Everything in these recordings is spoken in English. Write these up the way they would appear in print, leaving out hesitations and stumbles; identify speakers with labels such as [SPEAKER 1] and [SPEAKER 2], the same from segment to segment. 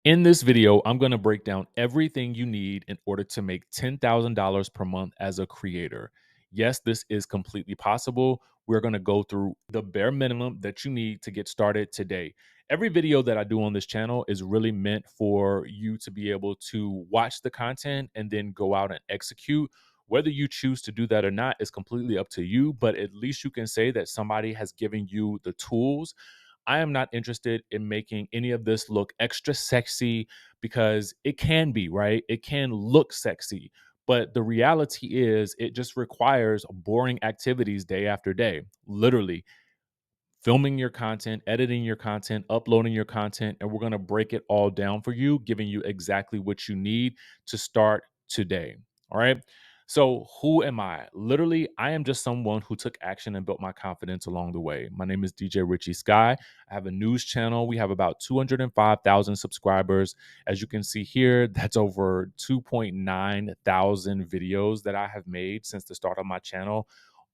[SPEAKER 1] In this video, I'm going to break down everything you need in order to make $10,000 per month as a creator. Yes, this is completely possible. We're going to go through the bare minimum that you need to get started today. Every video that I do on this channel is really meant for you to be able to watch the content and then go out and execute. Whether you choose to do that or not is completely up to you, but at least you can say that somebody has given you the tools. I am not interested in making any of this look extra sexy because it can be, right? It can look sexy. But the reality is, it just requires boring activities day after day. Literally, filming your content, editing your content, uploading your content, and we're going to break it all down for you, giving you exactly what you need to start today. All right. So, who am I? Literally, I am just someone who took action and built my confidence along the way. My name is DJ Richie Sky. I have a news channel. We have about 205,000 subscribers. As you can see here, that's over 2.9 thousand videos that I have made since the start of my channel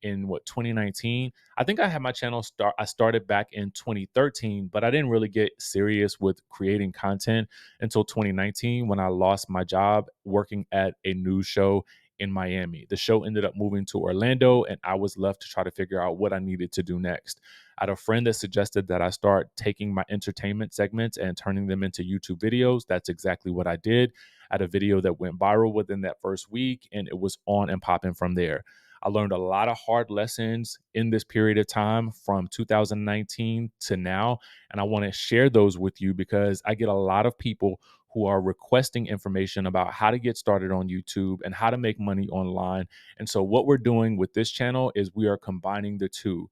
[SPEAKER 1] in 2019. I think I had my channel start. I started back in 2013, but I didn't really get serious with creating content until 2019 when I lost my job working at a news show in Miami. The show ended up moving to Orlando, and I was left to try to figure out what I needed to do next. I had a friend that suggested that I start taking my entertainment segments and turning them into YouTube videos. That's exactly what I did. I had a video that went viral within that first week, and it was on and popping from there. I learned a lot of hard lessons in this period of time from 2019 to now. And I want to share those with you because I get a lot of people who are requesting information about how to get started on YouTube and how to make money online. And so, what we're doing with this channel is we are combining the two.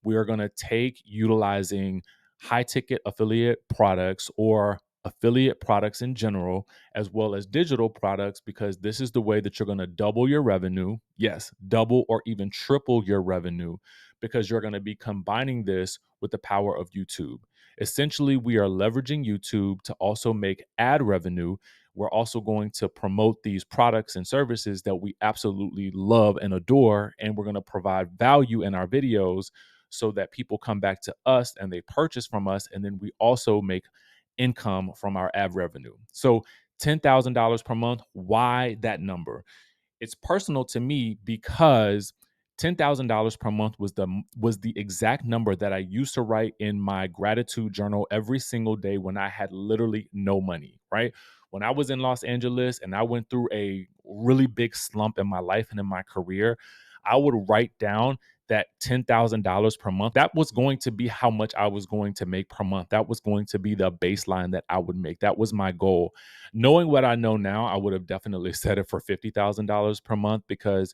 [SPEAKER 1] We are going to take utilizing high ticket affiliate products or affiliate products in general, as well as digital products, because this is the way that you're going to double your revenue. Yes, double or even triple your revenue, because you're going to be combining this with the power of YouTube. Essentially, we are leveraging YouTube to also make ad revenue. We're also going to promote these products and services that we absolutely love and adore, and we're going to provide value in our videos so that people come back to us and they purchase from us. And then we also make income from our ad revenue. So $10,000 per month. Why that number? It's personal to me because $10,000 per month was the exact number that I used to write in my gratitude journal every single day when I had literally no money, right? When I was in Los Angeles and I went through a really big slump in my life and in my career, I would write down that $10,000 per month. That was going to be how much I was going to make per month. That was going to be the baseline that I would make. That was my goal. Knowing what I know now, I would have definitely set it for $50,000 per month because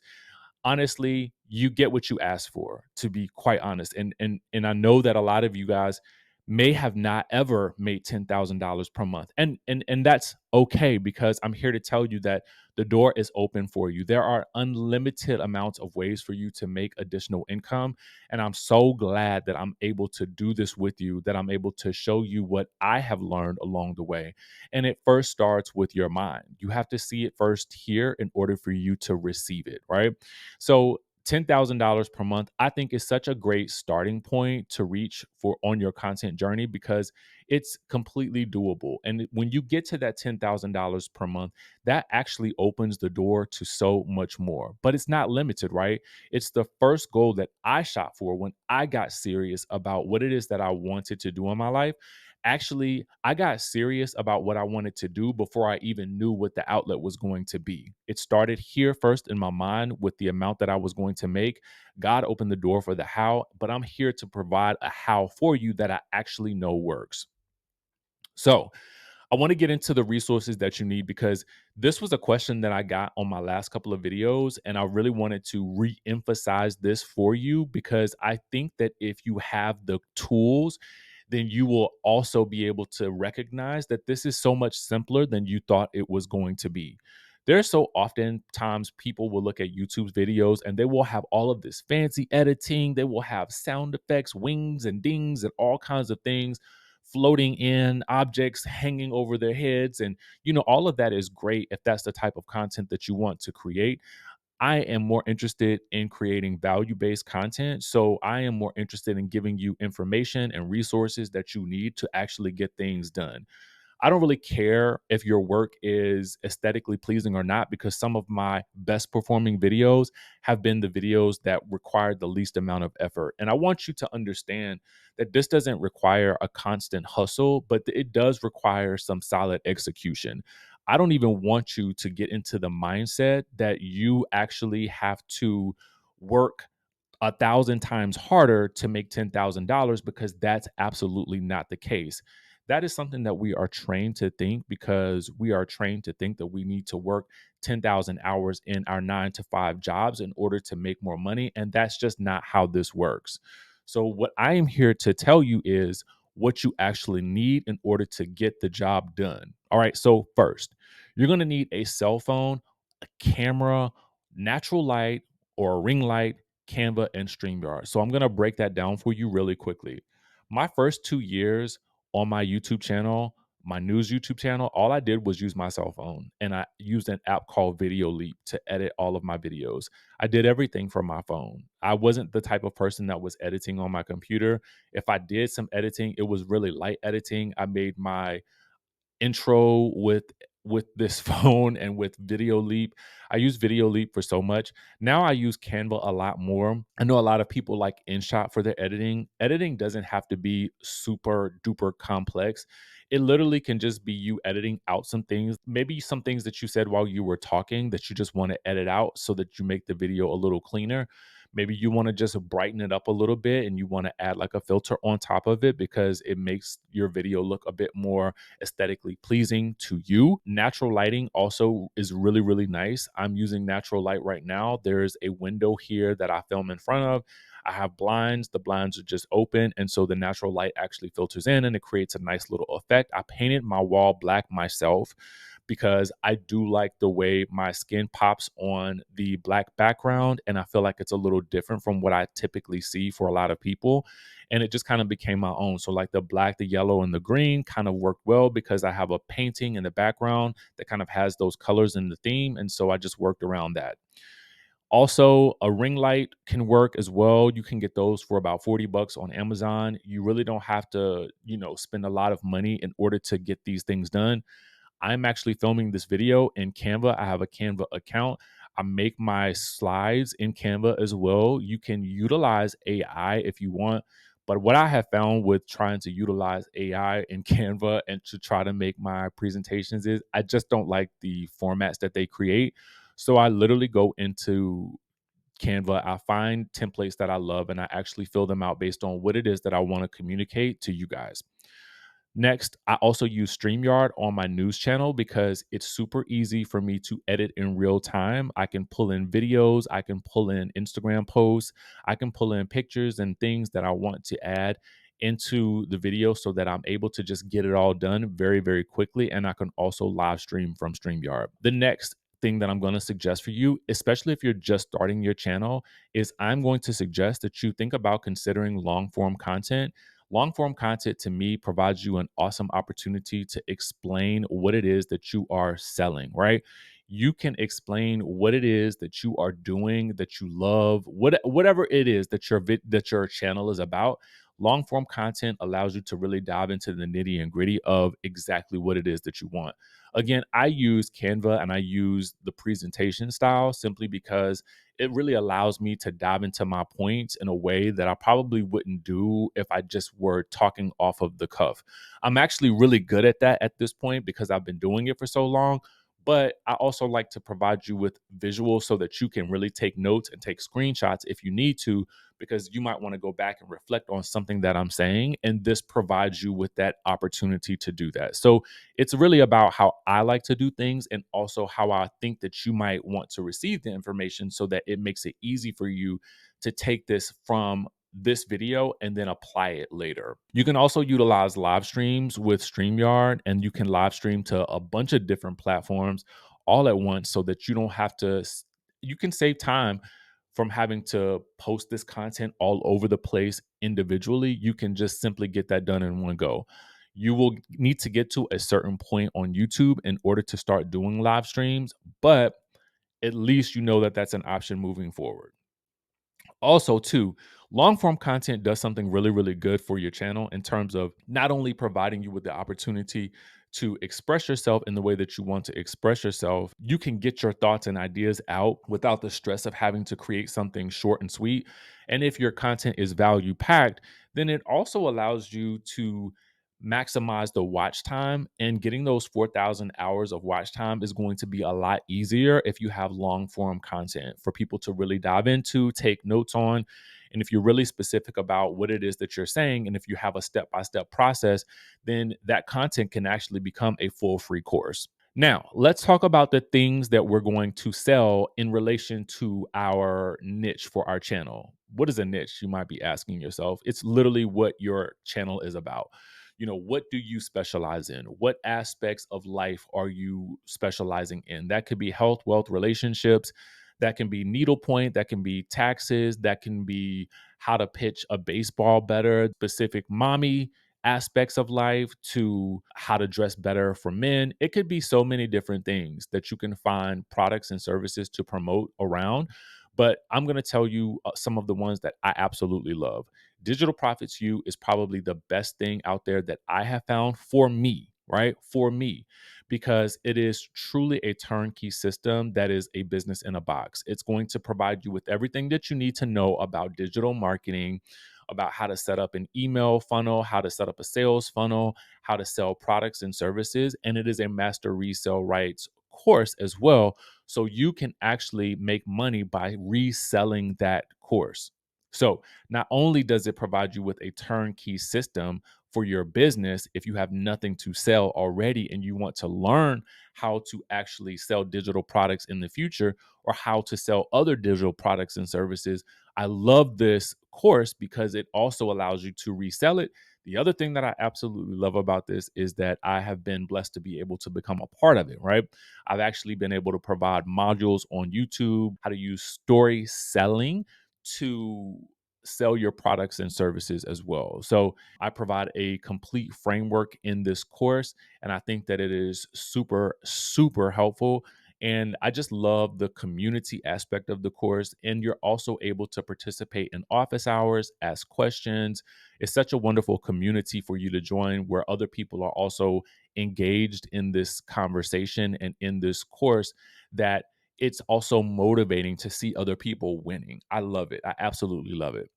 [SPEAKER 1] honestly, you get what you ask for, to be quite honest. And I know that a lot of you guys may have not ever made $10,000 per month. And that's okay, because I'm here to tell you that the door is open for you. There are unlimited amounts of ways for you to make additional income, and I'm so glad that I'm able to do this with you, that I'm able to show you what I have learned along the way. And it first starts with your mind. You have to see it first here in order for you to receive it, right? So $10,000 per month, I think, is such a great starting point to reach for on your content journey because it's completely doable. And when you get to that $10,000 per month, that actually opens the door to so much more. But it's not limited, right? It's the first goal that I shot for when I got serious about what it is that I wanted to do in my life. Actually, I got serious about what I wanted to do before I even knew what the outlet was going to be. It started here first in my mind with the amount that I was going to make. God opened the door for the how, but I'm here to provide a how for you that I actually know works. So, I want to get into the resources that you need because this was a question that I got on my last couple of videos. And I really wanted to re emphasize this for you because I think that if you have the tools, then you will also be able to recognize that this is so much simpler than you thought it was going to be. There's so often times people will look at YouTube's videos and they will have all of this fancy editing. They will have sound effects, wings and dings, and all kinds of things floating in, objects hanging over their heads. And, all of that is great if that's the type of content that you want to create. I am more interested in creating value based content. So I am more interested in giving you information and resources that you need to actually get things done. I don't really care if your work is aesthetically pleasing or not, because some of my best performing videos have been the videos that required the least amount of effort. And I want you to understand that this doesn't require a constant hustle, but it does require some solid execution. I don't even want you to get into the mindset that you actually have to work 1,000 times harder to make $10,000, because that's absolutely not the case. That is something that we are trained to think, because we are trained to think that we need to work 10,000 hours in our 9 to 5 jobs in order to make more money. And that's just not how this works. So, what I am here to tell you is what you actually need in order to get the job done. All right. So, first, you're going to need a cell phone, a camera, natural light, or a ring light, Canva, and StreamYard. So I'm going to break that down for you really quickly. My first 2 years on my YouTube channel, my news YouTube channel, all I did was use my cell phone, and I used an app called Video Leap to edit all of my videos. I did everything from my phone. I wasn't the type of person that was editing on my computer. If I did some editing, it was really light editing. I made my intro with this phone and with Video Leap. I use Video Leap for so much. Now I use Canva a lot more. I know a lot of people like InShot for their editing. Editing doesn't have to be super duper complex. It literally can just be you editing out some things, maybe some things that you said while you were talking that you just want to edit out so that you make the video a little cleaner. Maybe you want to just brighten it up a little bit and you want to add like a filter on top of it because it makes your video look a bit more aesthetically pleasing to you. Natural lighting also is really, really nice. I'm using natural light right now. There's a window here that I film in front of. I have blinds. The blinds are just open. And so the natural light actually filters in and it creates a nice little effect. I painted my wall black myself because I do like the way my skin pops on the black background. And I feel like it's a little different from what I typically see for a lot of people. And it just kind of became my own. So, like the black, the yellow, and the green kind of worked well because I have a painting in the background that kind of has those colors in the theme. And so I just worked around that. Also, a ring light can work as well. You can get those for about $40 on Amazon. You really don't have to, spend a lot of money in order to get these things done. I'm actually filming this video in Canva. I have a Canva account. I make my slides in Canva as well. You can utilize AI if you want. But what I have found with trying to utilize AI in Canva and to try to make my presentations is I just don't like the formats that they create. So I literally go into Canva, I find templates that I love, and I actually fill them out based on what it is that I want to communicate to you guys. Next, I also use StreamYard on my news channel because it's super easy for me to edit in real time. I can pull in videos, I can pull in Instagram posts, I can pull in pictures and things that I want to add into the video so that I'm able to just get it all done very, very quickly. And I can also live stream from StreamYard. The next thing that I'm going to suggest for you, especially if you're just starting your channel, is I'm going to suggest that you think about considering long form content. Long form content to me provides you an awesome opportunity to explain what it is that you are selling, right? You can explain what it is that you are doing, that you love, whatever it is that that your channel is about. Long form content allows you to really dive into the nitty and gritty of exactly what it is that you want. Again, I use Canva and I use the presentation style simply because it really allows me to dive into my points in a way that I probably wouldn't do if I just were talking off of the cuff. I'm actually really good at that at this point because I've been doing it for so long. But I also like to provide you with visuals so that you can really take notes and take screenshots if you need to, because you might want to go back and reflect on something that I'm saying. And this provides you with that opportunity to do that. So it's really about how I like to do things and also how I think that you might want to receive the information so that it makes it easy for you to take this from this video and then apply it later. You can also utilize live streams with StreamYard, and you can live stream to a bunch of different platforms all at once so that you don't have to, you can save time from having to post this content all over the place individually. You can just simply get that done in one go. You will need to get to a certain point on YouTube in order to start doing live streams, but at least you know that that's an option moving forward. Also, too, long form content does something really, really good for your channel in terms of not only providing you with the opportunity to express yourself in the way that you want to express yourself, you can get your thoughts and ideas out without the stress of having to create something short and sweet. And if your content is value packed, then it also allows you to maximize the watch time, and getting those 4,000 hours of watch time is going to be a lot easier if you have long form content for people to really dive into, take notes on. And if you're really specific about what it is that you're saying, and if you have a step by step process, then that content can actually become a full free course. Now, let's talk about the things that we're going to sell in relation to our niche for our channel. What is a niche? You might be asking yourself. It's literally what your channel is about. What do you specialize in? What aspects of life are you specializing in? That could be health, wealth, relationships. That can be needlepoint. That can be taxes. That can be how to pitch a baseball better, specific mommy aspects of life, to how to dress better for men. It could be so many different things that you can find products and services to promote around. But I'm going to tell you some of the ones that I absolutely love. Digital Profits U is probably the best thing out there that I have found for me, right? For me, because it is truly a turnkey system that is a business in a box. It's going to provide you with everything that you need to know about digital marketing, about how to set up an email funnel, how to set up a sales funnel, how to sell products and services. And it is a master resale rights course as well. So you can actually make money by reselling that course. So not only does it provide you with a turnkey system for your business, if you have nothing to sell already and you want to learn how to actually sell digital products in the future, or how to sell other digital products and services, I love this course because it also allows you to resell it. The other thing that I absolutely love about this is that I have been blessed to be able to become a part of it, right? I've actually been able to provide modules on YouTube, how to use story selling to sell your products and services as well. So I provide a complete framework in this course, and I think that it is super, super helpful. And I just love the community aspect of the course. And you're also able to participate in office hours, ask questions. It's such a wonderful community for you to join where other people are also engaged in this conversation and in this course, that it's also motivating to see other people winning. I love it. I absolutely love it.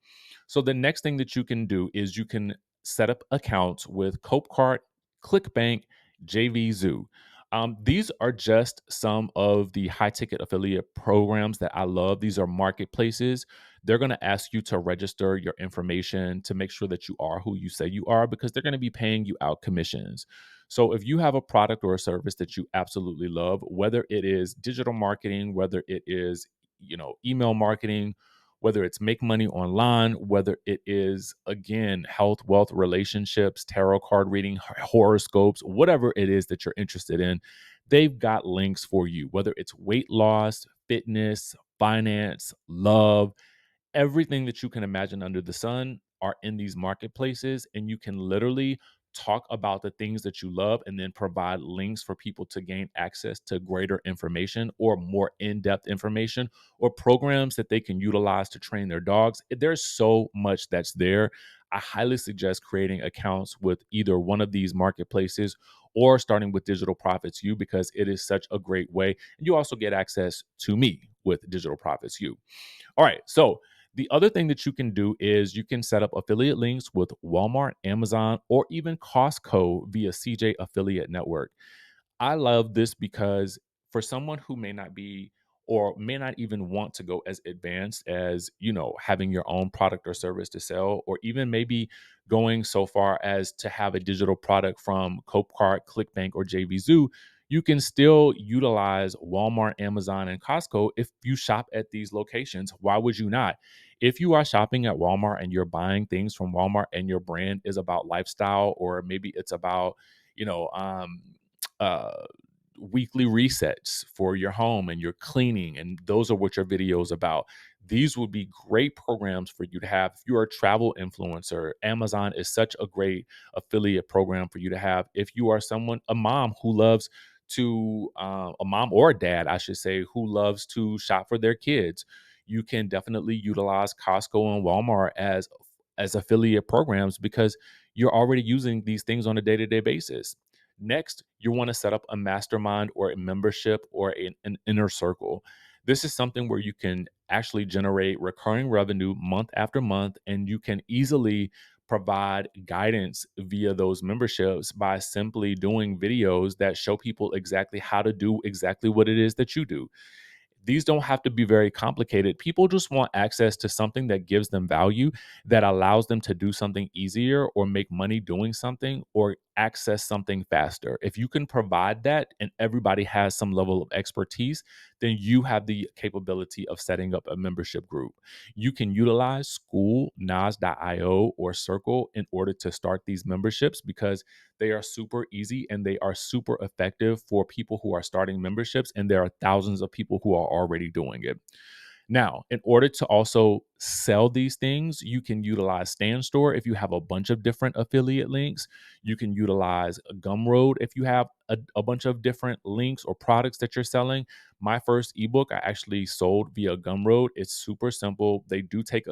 [SPEAKER 1] So the next thing that you can do is you can set up accounts with Copecart, ClickBank, JVZoo. These are just some of the high ticket affiliate programs that I love. These are marketplaces. They're going to ask you to register your information to make sure that you are who you say you are, because they're going to be paying you out commissions. So if you have a product or a service that you absolutely love, whether it is digital marketing, whether it is email marketing, whether it's make money online, whether it is, again, health, wealth, relationships, tarot card reading, horoscopes, whatever it is that you're interested in, they've got links for you, whether it's weight loss, fitness, finance, love, everything that you can imagine under the sun are in these marketplaces, and you can literally talk about the things that you love and then provide links for people to gain access to greater information or more in-depth information, or programs that they can utilize to train their dogs. There's so much that's there. I highly suggest creating accounts with either one of these marketplaces, or starting with Digital Profits U, because it is such a great way. And you also get access to me with Digital Profits U. All right. So the other thing that you can do is you can set up affiliate links with Walmart, Amazon, or even Costco via CJ Affiliate Network. I love this because for someone who may not be, or may not even want to go as advanced as, having your own product or service to sell, or even maybe going so far as to have a digital product from Copecart, ClickBank, or JVZoo, you can still utilize Walmart, Amazon, and Costco if you shop at these locations. Why would you not? If you are shopping at Walmart and you're buying things from Walmart and your brand is about lifestyle, or maybe it's about, you know, uh, weekly resets for your home and your cleaning, and those are what your video is about. These would be great programs for you to have. If you're a travel influencer, Amazon is such a great affiliate program for you to have. If you are a mom who loves to, a mom or a dad, I should say, who loves to shop for their kids, you can definitely utilize Costco and Walmart as affiliate programs, because you're already using these things on a day-to-day basis. Next, you want to set up a mastermind or a membership or an inner circle. This is something where you can actually generate recurring revenue month after month, and you can easily provide guidance via those memberships by simply doing videos that show people exactly how to do exactly what it is that you do. These don't have to be very complicated. People just want access to something that gives them value, that allows them to do something easier or make money doing something or access something faster. If you can provide that and everybody has some level of expertise, then you have the capability of setting up a membership group. You can utilize School, Nas.io, or Circle in order to start these memberships because they are super easy and they are super effective for people who are starting memberships. And there are thousands of people who are already doing it. Now, in order to also sell these things, you can utilize Stand Store if you have a bunch of different affiliate links. You can utilize Gumroad if you have a bunch of different links or products that you're selling. My first ebook I actually sold via Gumroad. It's super simple. They do take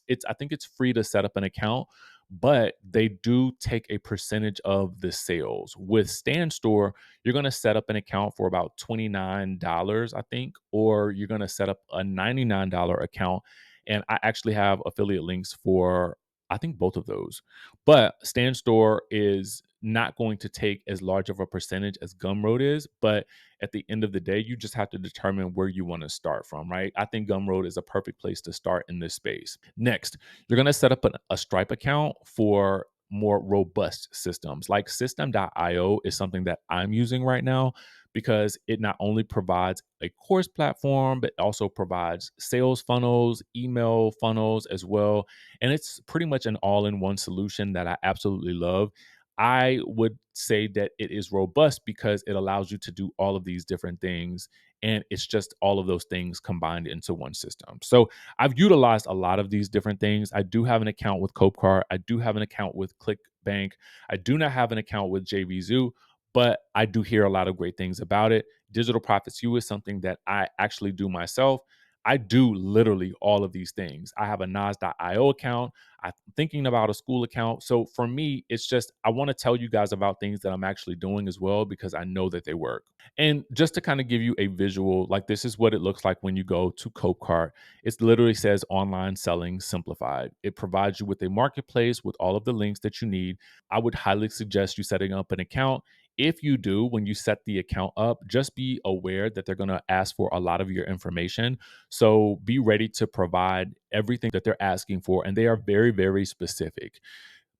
[SPEAKER 1] it's I think it's free to set up an account, but they do take a percentage of the sales. With Stand Store, you're going to set up an account for about $29, I think, or you're going to set up a $99 account. And I actually have affiliate links for, I think, both of those. But Stand Store is not going to take as large of a percentage as Gumroad is. But at the end of the day, you just have to determine where you want to start from, right? I think Gumroad is a perfect place to start in this space. Next, you're going to set up a Stripe account for more robust systems. Like System.io is something that I'm using right now because it not only provides a course platform, but also provides sales funnels, email funnels as well. And it's pretty much an all in one solution that I absolutely love. I would say that it is robust because it allows you to do all of these different things. And it's just all of those things combined into one system. So I've utilized a lot of these different things. I do have an account with Copecard. I do have an account with ClickBank. I do not have an account with JVZoo, but I do hear a lot of great things about it. Digital Profits U is something that I actually do myself. I do literally all of these things. I have a Nas.io account. I'm thinking about a school account. So for me, it's just I want to tell you guys about things that I'm actually doing as well because I know that they work. And just to kind of give you a visual, like this is what it looks like when you go to Copecart. It literally says online selling simplified. It provides you with a marketplace with all of the links that you need. I would highly suggest you setting up an account. If you do, when you set the account up, just be aware that they're going to ask for a lot of your information. So be ready to provide everything that they're asking for. And they are very, very specific,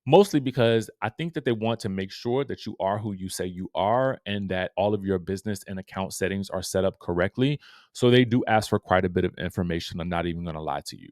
[SPEAKER 1] mostly because I think that they want to make sure that you are who you say you are and that all of your business and account settings are set up correctly. So they do ask for quite a bit of information. I'm not even going to lie to you.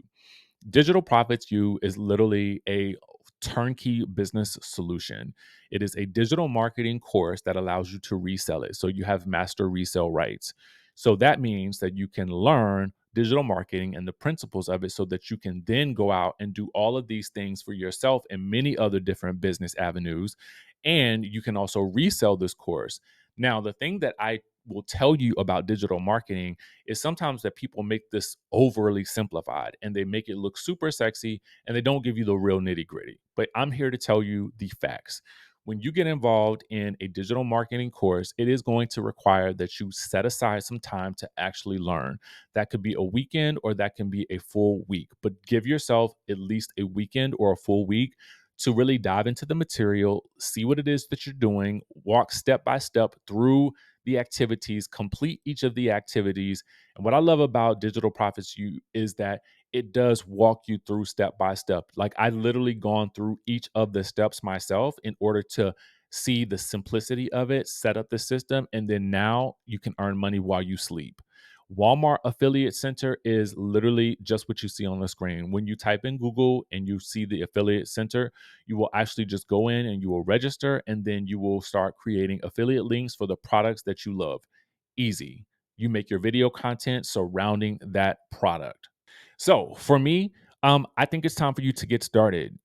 [SPEAKER 1] Digital Profits U is literally a turnkey business solution. It is a digital marketing course that allows you to resell it. So you have master resale rights. So that means that you can learn digital marketing and the principles of it so that you can then go out and do all of these things for yourself and many other different business avenues. And you can also resell this course. Now, the thing that I will tell you about digital marketing is sometimes that people make this overly simplified and they make it look super sexy and they don't give you the real nitty gritty. But I'm here to tell you the facts. When you get involved in a digital marketing course, it is going to require that you set aside some time to actually learn. That could be a weekend or that can be a full week, but give yourself at least a weekend or a full week to really dive into the material, see what it is that you're doing, walk step by step through the activities, complete each of the activities. And what I love about Digital Profits U is that it does walk you through step by step. Like I literally gone through each of the steps myself in order to see the simplicity of it, set up the system, and then now you can earn money while you sleep. Walmart Affiliate Center is literally just what you see on the screen. When you type in Google and you see the Affiliate Center, you will actually just go in and you will register and then you will start creating affiliate links for the products that you love. Easy. You make your video content surrounding that product. So for me, I think it's time for you to get started.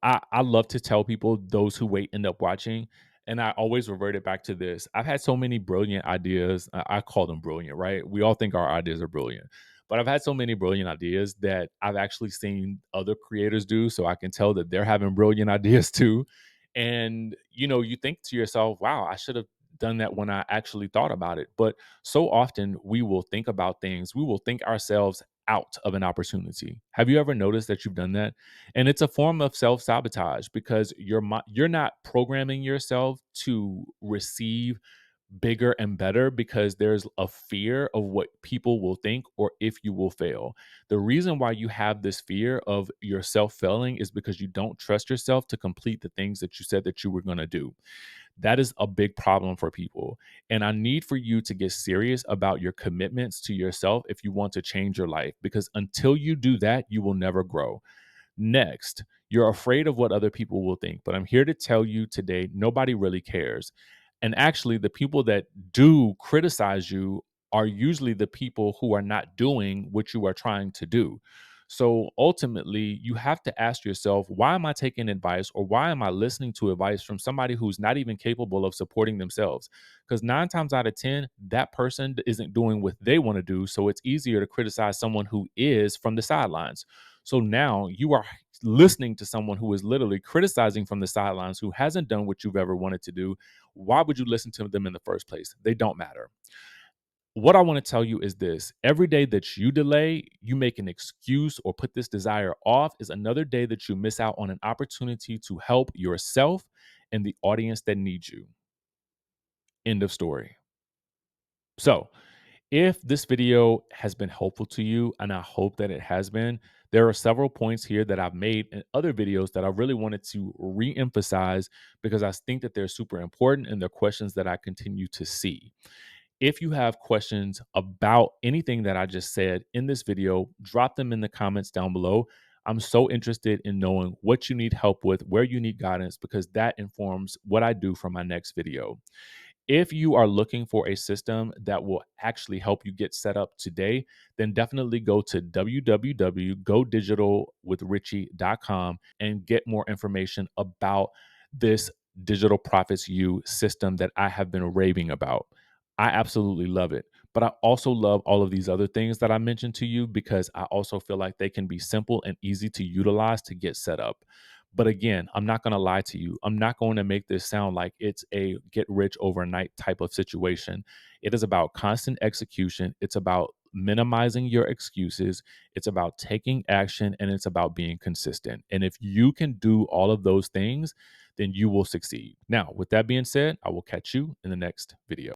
[SPEAKER 1] I love to tell people those who wait end up watching. And I always revert it back to this. I've had so many brilliant ideas. I call them brilliant, right? We all think our ideas are brilliant. But I've had so many brilliant ideas that I've actually seen other creators do. So I can tell that they're having brilliant ideas too. And, you think to yourself, wow, I should have done that when I actually thought about it. But so often we will think about things, we will think ourselves out of an opportunity. Have you ever noticed that you've done that? And it's a form of self-sabotage because you're not programming yourself to receive bigger and better because there's a fear of what people will think or if you will fail. The reason why you have this fear of yourself failing is because you don't trust yourself to complete the things that you said that you were going to do. That is a big problem for people. And I need for you to get serious about your commitments to yourself if you want to change your life, because until you do that, you will never grow. Next, you're afraid of what other people will think, but I'm here to tell you today nobody really cares. And actually, the people that do criticize you are usually the people who are not doing what you are trying to do. So ultimately, you have to ask yourself, why am I taking advice or why am I listening to advice from somebody who's not even capable of supporting themselves? Because 9 times out of 10, that person isn't doing what they want to do. So it's easier to criticize someone who is from the sidelines. So now you are listening to someone who is literally criticizing from the sidelines, who hasn't done what you've ever wanted to do. Why would you listen to them in the first place? They don't matter. What I want to tell you is this: every day that you delay, you make an excuse or put this desire off, is another day that you miss out on an opportunity to help yourself and the audience that needs you. End of story. So, if this video has been helpful to you, and I hope that it has been, there are several points here that I've made in other videos that I really wanted to re-emphasize because I think that they're super important and they're questions that I continue to see. If you have questions about anything that I just said in this video, drop them in the comments down below. I'm so interested in knowing what you need help with, where you need guidance, because that informs what I do for my next video. If you are looking for a system that will actually help you get set up today, then definitely go to www.godigitalwithrichie.com and get more information about this Digital Profits U system that I have been raving about. I absolutely love it. But I also love all of these other things that I mentioned to you because I also feel like they can be simple and easy to utilize to get set up. But again, I'm not going to lie to you. I'm not going to make this sound like it's a get rich overnight type of situation. It is about constant execution. It's about minimizing your excuses. It's about taking action, and it's about being consistent. And if you can do all of those things, then you will succeed. Now, with that being said, I will catch you in the next video.